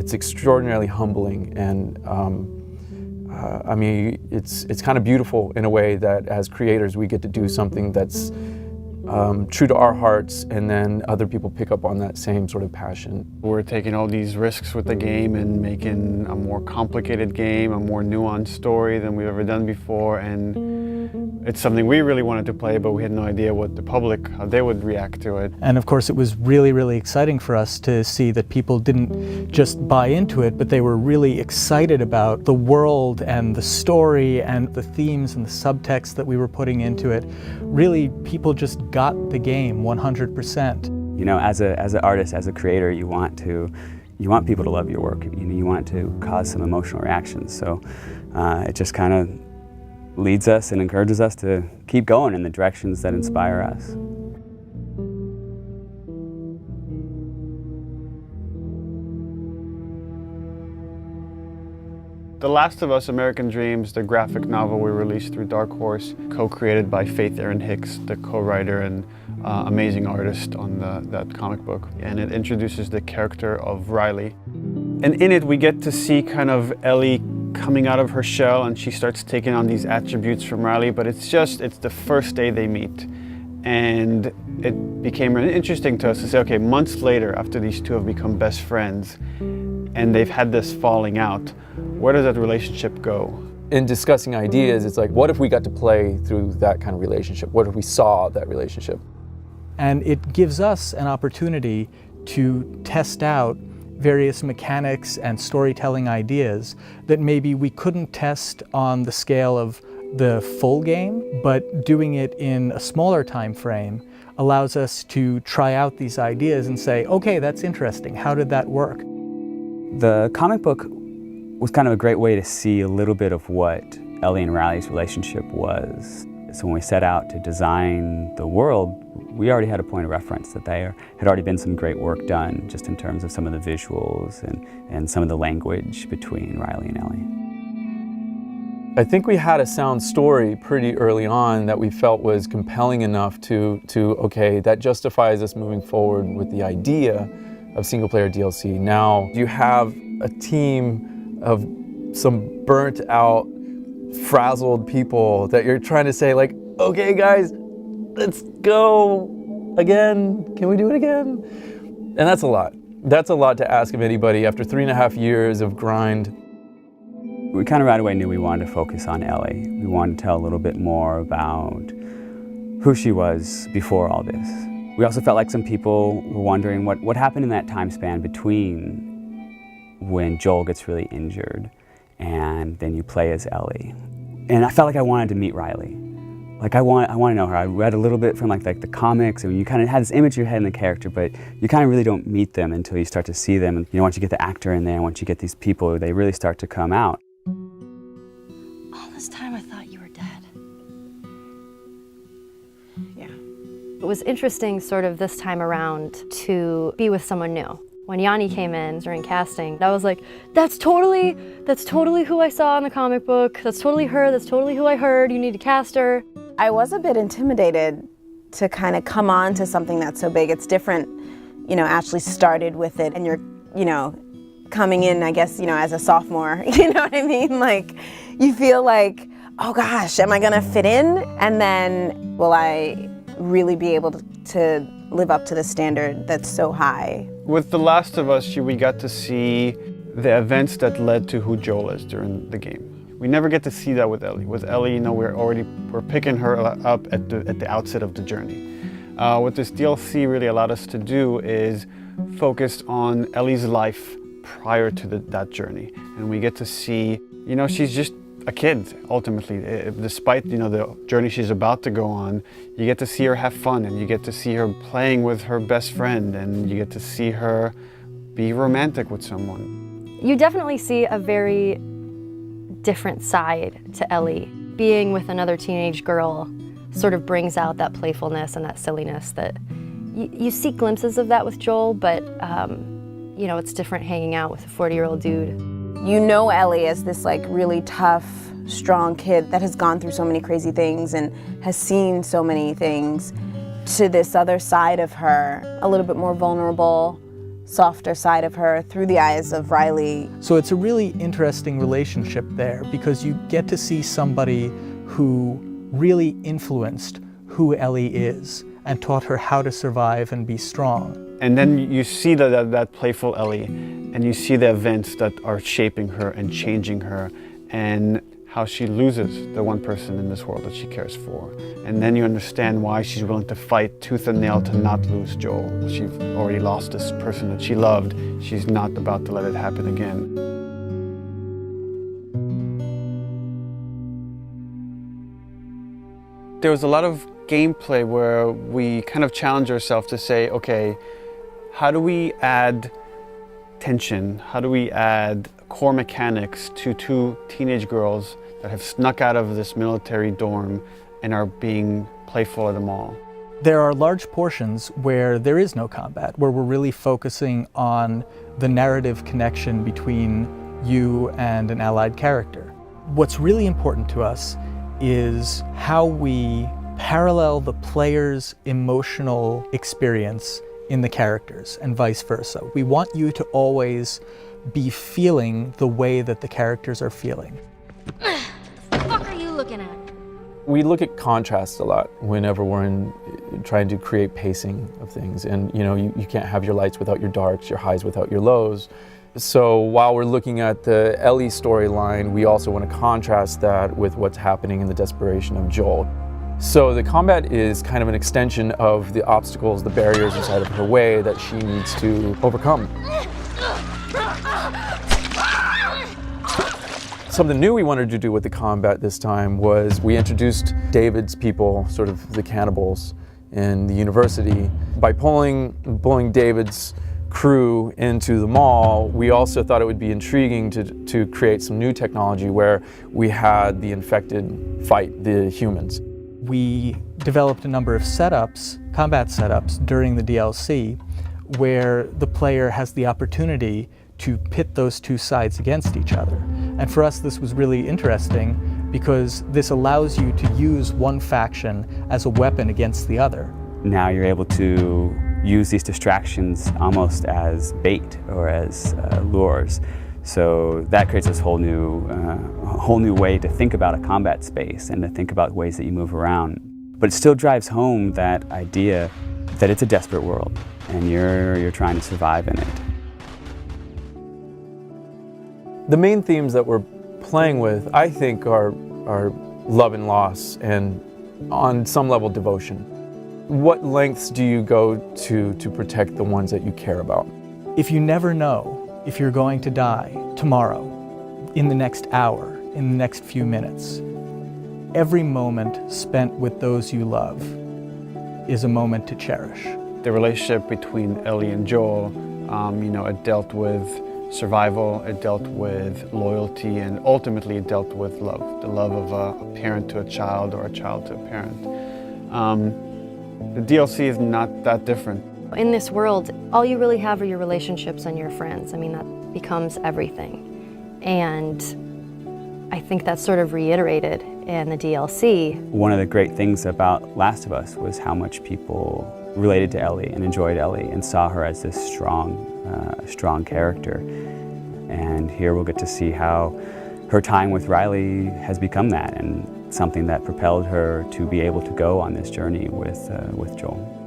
it's extraordinarily humbling, and I mean, it's kind of beautiful in a way that as creators we get to do something that's true to our hearts, and then other people pick up on that same sort of passion. We're taking all these risks with the game and making a more complicated game, a more nuanced story than we've ever done before, and it's something we really wanted to play, but we had no idea what the public, how they would react to it. And of course it was really, really exciting for us to see that people didn't just buy into it, but they were really excited about the world and the story and the themes and the subtext that we were putting into it. Really, people just got the game 100%. You know, as an artist, as a creator, you want people to love your work. You want to cause some emotional reactions. So it just kind of leads us and encourages us to keep going in the directions that inspire us. The Last of Us: American Dreams, the graphic novel we released through Dark Horse, co-created by Faith Erin Hicks, the co-writer and amazing artist on that comic book. And it introduces the character of Riley. And in it we get to see kind of Ellie coming out of her shell, and she starts taking on these attributes from Riley, but it's the first day they meet. And it became really interesting to us to say, okay, months later, after these two have become best friends, and they've had this falling out, where does that relationship go? In discussing ideas, it's like, what if we got to play through that kind of relationship? What if we saw that relationship? And it gives us an opportunity to test out various mechanics and storytelling ideas that maybe we couldn't test on the scale of the full game, but doing it in a smaller time frame allows us to try out these ideas and say, okay, that's interesting. How did that work? The comic book was kind of a great way to see a little bit of what Ellie and Riley's relationship was. So when we set out to design the world, we already had a point of reference that there had already been some great work done just in terms of some of the visuals and some of the language between Riley and Ellie. I think we had a sound story pretty early on that we felt was compelling enough to okay, that justifies us moving forward with the idea of single-player DLC. Now you have a team of some burnt out, frazzled people that you're trying to say, like, okay guys, let's go again. Can we do it again? And that's a lot. That's a lot to ask of anybody after 3.5 years of grind. We kind of right away knew we wanted to focus on Ellie. We wanted to tell a little bit more about who she was before all this. We also felt like some people were wondering what happened in that time span between when Joel gets really injured and then you play as Ellie. And I felt like I wanted to meet Riley. Like I want to know her. I read a little bit from like the comics, and you kind of had this image in your head in the character, but you kind of really don't meet them until you start to see them. And once you get the actor in there, once you get these people, they really start to come out. All this time I thought you were dead. Yeah. It was interesting sort of this time around to be with someone new. When Yanni came in during casting, I was like, that's totally who I saw in the comic book. That's totally her, that's totally who I heard. You need to cast her. I was a bit intimidated to kind of come on to something that's so big. It's different, Ashley started with it and you're, coming in, I guess, as a sophomore, you know what I mean? Like, you feel like, oh gosh, am I gonna fit in? And then, will I really be able to live up to the standard that's so high? With The Last of Us, we got to see the events that led to who Joel is during the game. We never get to see that with Ellie. With Ellie, we're picking her up at the outset of the journey. What this DLC really allowed us to do is focus on Ellie's life prior to that journey, and we get to see, she's just a kid ultimately. Despite the journey she's about to go on, you get to see her have fun, and you get to see her playing with her best friend, and you get to see her be romantic with someone. You definitely see a very different side to Ellie. Being with another teenage girl sort of brings out that playfulness and that silliness that you see glimpses of that with Joel, but it's different hanging out with a 40-year-old dude. You know Ellie as this like really tough, strong kid that has gone through so many crazy things and has seen so many things, to this other side of her, a little bit more vulnerable, softer side of her through the eyes of Riley. So it's a really interesting relationship there because you get to see somebody who really influenced who Ellie is and taught her how to survive and be strong. And then you see that playful Ellie, and you see the events that are shaping her and changing her, and how she loses the one person in this world that she cares for. And then you understand why she's willing to fight tooth and nail to not lose Joel. She's already lost this person that she loved. She's not about to let it happen again. There was a lot of gameplay where we kind of challenge ourselves to say, okay, how do we add tension? How do we add core mechanics to two teenage girls that have snuck out of this military dorm and are being playful at the mall? There are large portions where there is no combat, where we're really focusing on the narrative connection between you and an allied character. What's really important to us is how we parallel the player's emotional experience in the characters and vice versa. We want you to always be feeling the way that the characters are feeling. What the fuck are you looking at? We look at contrast a lot whenever we're trying to create pacing of things. And you can't have your lights without your darks, your highs without your lows. So while we're looking at the Ellie storyline, we also want to contrast that with what's happening in the desperation of Joel. So the combat is kind of an extension of the obstacles, the barriers inside of her way that she needs to overcome. Something new we wanted to do with the combat this time was we introduced David's people, sort of the cannibals in the university. By pulling David's crew into the mall, we also thought it would be intriguing to create some new technology where we had the infected fight the humans. We developed a number of setups, combat setups, during the DLC where the player has the opportunity to pit those two sides against each other. And for us, this was really interesting because this allows you to use one faction as a weapon against the other. Now you're able to use these distractions almost as bait or as lures. So that creates this whole new way to think about a combat space and to think about ways that you move around. But it still drives home that idea that it's a desperate world and you're trying to survive in it. The main themes that we're playing with, I think, are love and loss and, on some level, devotion. What lengths do you go to protect the ones that you care about? If you never know if you're going to die tomorrow, in the next hour, in the next few minutes, every moment spent with those you love is a moment to cherish. The relationship between Ellie and Joel, it dealt with survival, it dealt with loyalty, and ultimately it dealt with love. The love of a parent to a child or a child to a parent. The DLC is not that different. In this world, all you really have are your relationships and your friends. I mean, that becomes everything. And I think that's sort of reiterated in the DLC. One of the great things about Last of Us was how much people related to Ellie and enjoyed Ellie and saw her as this strong character. And here we'll get to see how her time with Riley has become that and something that propelled her to be able to go on this journey with Joel.